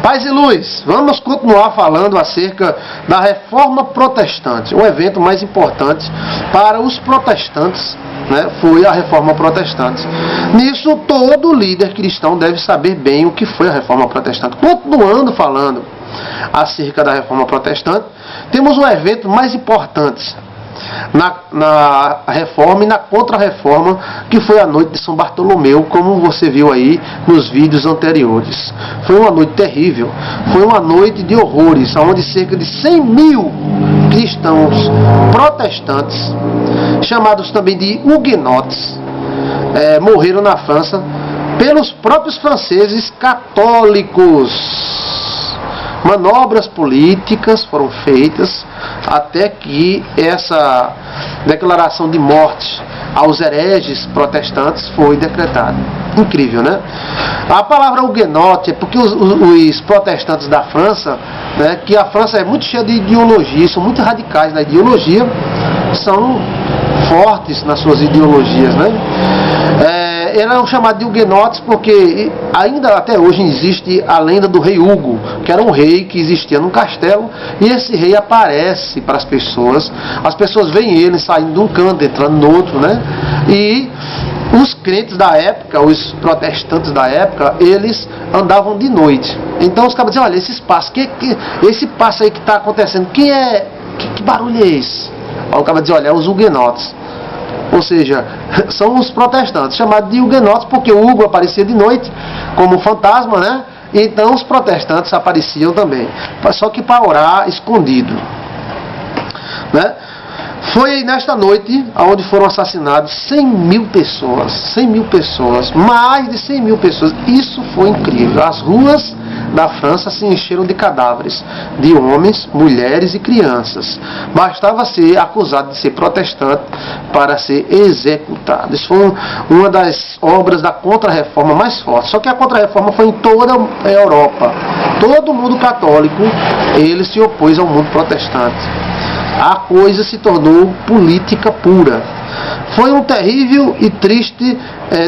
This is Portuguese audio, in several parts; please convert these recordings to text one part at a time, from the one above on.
Paz e luz, vamos continuar falando acerca da Reforma Protestante. O evento mais importante para os protestantes, né, foi a Reforma Protestante. Nisso, todo líder cristão deve saber bem o que foi a Reforma Protestante. Continuando falando acerca da Reforma Protestante, temos o evento mais importante na Reforma e na Contra-Reforma, que foi a noite de São Bartolomeu, como você viu aí nos vídeos anteriores. Foi uma noite terrível, foi uma noite de horrores, onde cerca de 100 mil cristãos protestantes, chamados também de huguenotes, morreram na França pelos próprios franceses católicos. Manobras políticas foram feitas até que essa declaração de morte aos hereges protestantes foi decretada. Incrível, né? A palavra huguenote é porque os protestantes da França, né, que a França é muito cheia de ideologia, são muito radicais na ideologia, são fortes nas suas ideologias, né? Eram chamados de huguenotes porque ainda até hoje existe a lenda do rei Hugo, que era um rei que existia num castelo, e esse rei aparece para as pessoas veem ele saindo de um canto, entrando no outro, né? E os crentes da época, os protestantes da época, eles andavam de noite. Então os caras diziam, olha, esse passo aí que está acontecendo, que barulho é esse? Aí o cara dizia, olha, é os huguenotes. Ou seja, são os protestantes, chamados de huguenotes, porque o Hugo aparecia de noite como fantasma, né? Então os protestantes apareciam também, só que para orar escondido, né? Foi nesta noite onde foram assassinados 100 mil pessoas, mais de 100 mil pessoas. Isso foi incrível. As ruas da França se encheram de cadáveres, de homens, mulheres e crianças. Bastava ser acusado de ser protestante para ser executado. Isso foi uma das obras da Contra-Reforma mais fortes. Só que a Contra-Reforma foi em toda a Europa. Todo mundo católico, ele se opôs ao mundo protestante. A coisa se tornou política pura. Foi um terrível e triste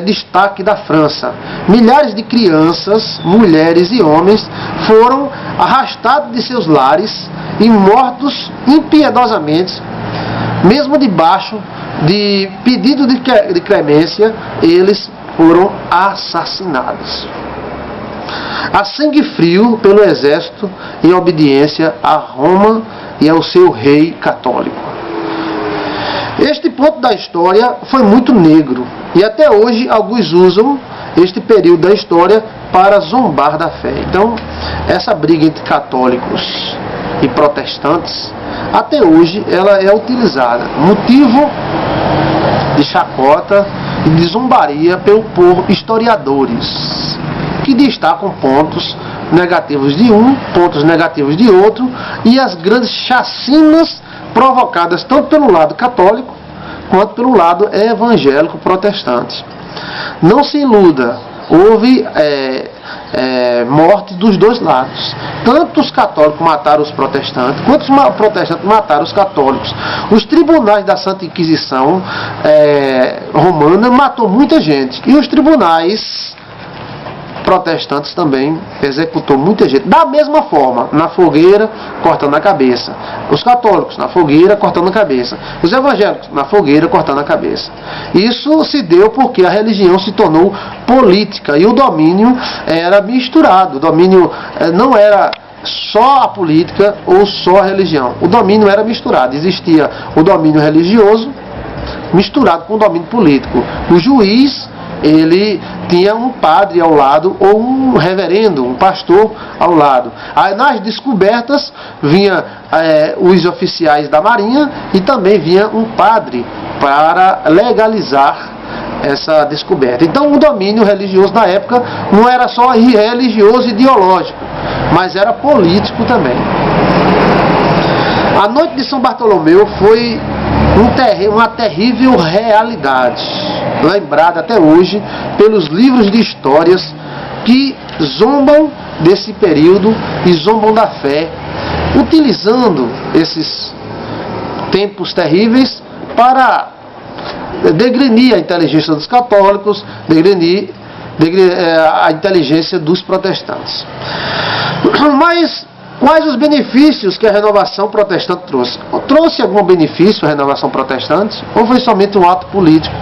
destaque da França. Milhares de crianças, mulheres e homens foram arrastados de seus lares e mortos impiedosamente, mesmo debaixo de pedido de clemência, eles foram assassinados a sangue frio pelo exército, em obediência a Roma e ao seu rei católico. Este ponto da história foi muito negro, e até hoje alguns usam este período da história para zombar da fé. Então, essa briga entre católicos e protestantes, até hoje ela é utilizada, motivo de chacota e de zombaria por historiadores, que destacam pontos negativos de um, pontos negativos de outro, e as grandes chacinas provocadas tanto pelo lado católico quanto pelo lado evangélico protestante. Não se iluda, houve morte dos dois lados. Tanto os católicos mataram os protestantes, quanto os protestantes mataram os católicos. Os tribunais da Santa Inquisição romana matou muita gente, e os tribunais protestantes também executou muita gente. Da mesma forma, na fogueira, cortando a cabeça. Os católicos, na fogueira, cortando a cabeça. Os evangélicos, na fogueira, cortando a cabeça. Isso se deu porque a religião se tornou política e o domínio era misturado. O domínio não era só a política ou só a religião. O domínio era misturado. Existia o domínio religioso misturado com o domínio político. O juiz, ele tinha um padre ao lado, ou um reverendo, um pastor ao lado. Aí nas descobertas vinha os oficiais da marinha, e também vinha um padre para legalizar essa descoberta. Então o domínio religioso na época não era só religioso e ideológico, mas era político também. A noite de São Bartolomeu foi uma terrível realidade, lembrada até hoje pelos livros de histórias que zombam desse período e zombam da fé, utilizando esses tempos terríveis para degrenir a inteligência dos católicos, degrenir a inteligência dos protestantes. Mas quais os benefícios que a renovação protestante trouxe? Trouxe algum benefício a renovação protestante? Ou foi somente um ato político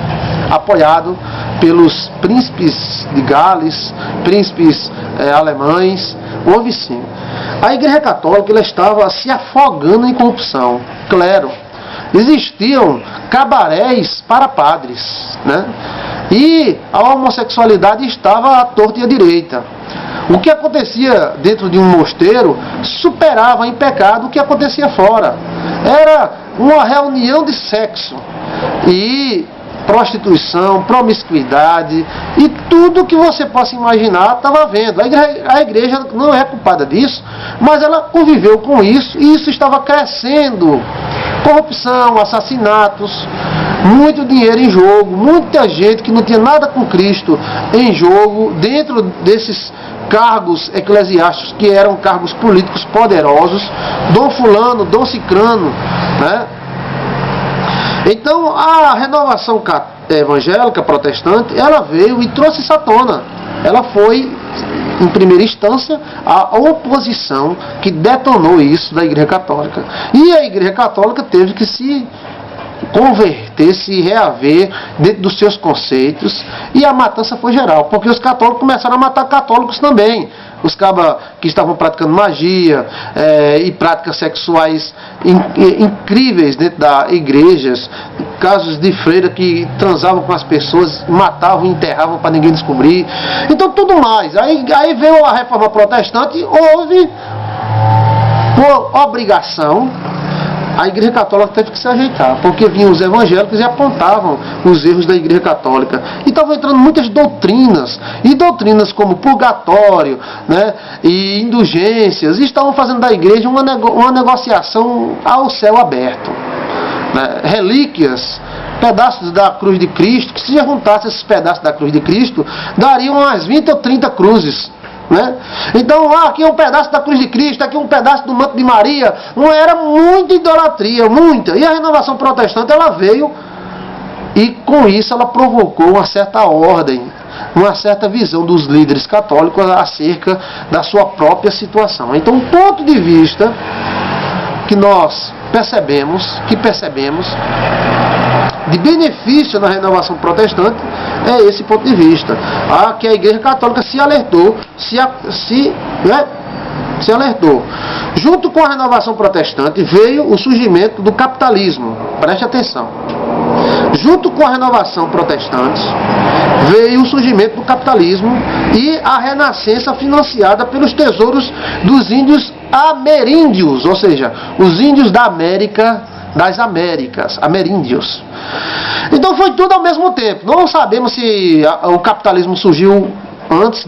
apoiado pelos príncipes de Gales, príncipes alemães? Houve sim. A Igreja Católica ela estava se afogando em corrupção, clero. Existiam cabarés para padres, né? E a homossexualidade estava à torta e à direita. O que acontecia dentro de um mosteiro superava em pecado o que acontecia fora. Era uma reunião de sexo e prostituição, promiscuidade e tudo que você possa imaginar estava vendo. A igreja não é culpada disso, mas ela conviveu com isso e isso estava crescendo. Corrupção, assassinatos, muito dinheiro em jogo, muita gente que não tinha nada com Cristo em jogo dentro desses cargos eclesiásticos que eram cargos políticos poderosos, Dom Fulano, Dom Cicrano, né? Então a renovação evangélica protestante, ela veio e trouxe isso à tona. Ela foi, em primeira instância, a oposição que detonou isso da Igreja Católica. E a Igreja Católica teve que se converter, se reaver dentro dos seus conceitos, e a matança foi geral, porque os católicos começaram a matar católicos também. Os cabas que estavam praticando magia e práticas sexuais incríveis dentro das igrejas, casos de freira que transavam com as pessoas, matavam e enterravam para ninguém descobrir. Então tudo mais. Aí veio a reforma protestante, houve por obrigação. A Igreja Católica teve que se ajeitar, porque vinham os evangélicos e apontavam os erros da Igreja Católica. E estavam entrando muitas doutrinas, e doutrinas como purgatório, né, e indulgências, e estavam fazendo da igreja uma negociação ao céu aberto. Né, relíquias, pedaços da cruz de Cristo, que se juntasse esses pedaços da cruz de Cristo, dariam umas 20 ou 30 cruzes. Né? Então, aqui é um pedaço da cruz de Cristo, aqui é um pedaço do manto de Maria. Não era muita idolatria, muita. E a renovação protestante ela veio e com isso ela provocou uma certa ordem, uma certa visão dos líderes católicos acerca da sua própria situação. Então, um ponto de vista que nós percebemos de benefício na renovação protestante é esse ponto de vista, que a Igreja Católica se alertou, se alertou. Junto com a renovação protestante veio o surgimento do capitalismo. Preste atenção. Junto com a renovação protestante veio o surgimento do capitalismo e a renascença financiada pelos tesouros dos índios ameríndios, ou seja, os índios da América, das Américas, ameríndios. Então foi tudo ao mesmo tempo. Não sabemos se o capitalismo surgiu antes,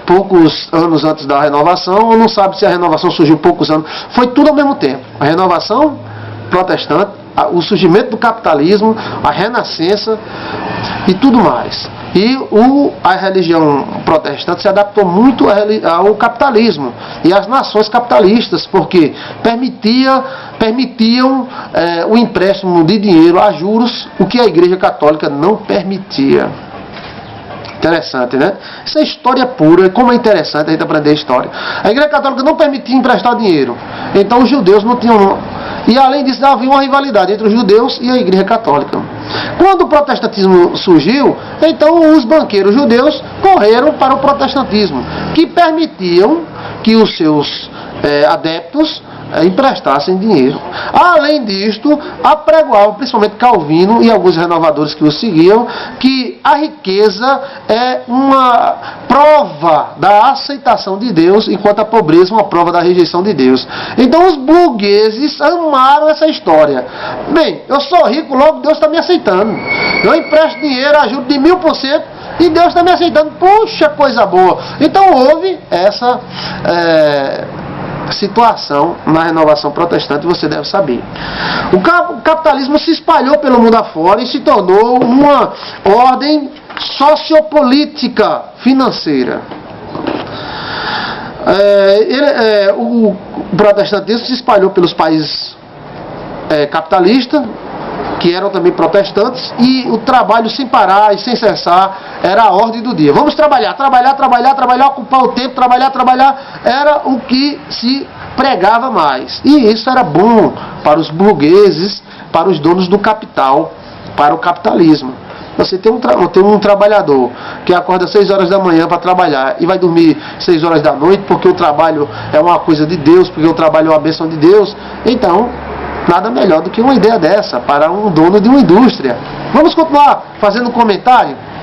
poucos anos antes da renovação, ou não sabe se a renovação surgiu poucos anos. Foi tudo ao mesmo tempo. A renovação protestante, o surgimento do capitalismo, a renascença e tudo mais. E a religião protestante se adaptou muito ao capitalismo e às nações capitalistas, porque permitiam o empréstimo de dinheiro a juros, o que a Igreja Católica não permitia. Interessante, né? Isso é história pura, como é interessante a gente aprender a história. A Igreja Católica não permitia emprestar dinheiro, então os judeus não tinham. E além disso havia uma rivalidade entre os judeus e a Igreja Católica. Quando o protestantismo surgiu, então os banqueiros judeus correram para o protestantismo, que permitiam que os seus adeptos emprestassem dinheiro. Além disto, apregoavam, principalmente Calvino e alguns renovadores que o seguiam, que a riqueza é uma prova da aceitação de Deus, enquanto a pobreza é uma prova da rejeição de Deus. Então os burgueses amaram essa história. Bem, eu sou rico, logo Deus está me aceitando. Eu empresto dinheiro, ajudo de 1000%, e Deus está me aceitando. Puxa, coisa boa. Então houve essa situação na renovação protestante, você deve saber. O capitalismo se espalhou pelo mundo afora e se tornou uma ordem sociopolítica financeira. O protestantismo se espalhou pelos países capitalistas, que eram também protestantes, e o trabalho sem parar e sem cessar era a ordem do dia. Vamos trabalhar, trabalhar, trabalhar, trabalhar, ocupar o tempo, trabalhar, trabalhar, era o que se pregava mais. E isso era bom para os burgueses, para os donos do capital, para o capitalismo. Você tem um trabalhador que acorda 6 horas da manhã para trabalhar e vai dormir 6 horas da noite porque o trabalho é uma coisa de Deus, porque o trabalho é uma bênção de Deus. Então, nada melhor do que uma ideia dessa para um dono de uma indústria. Vamos continuar fazendo comentário?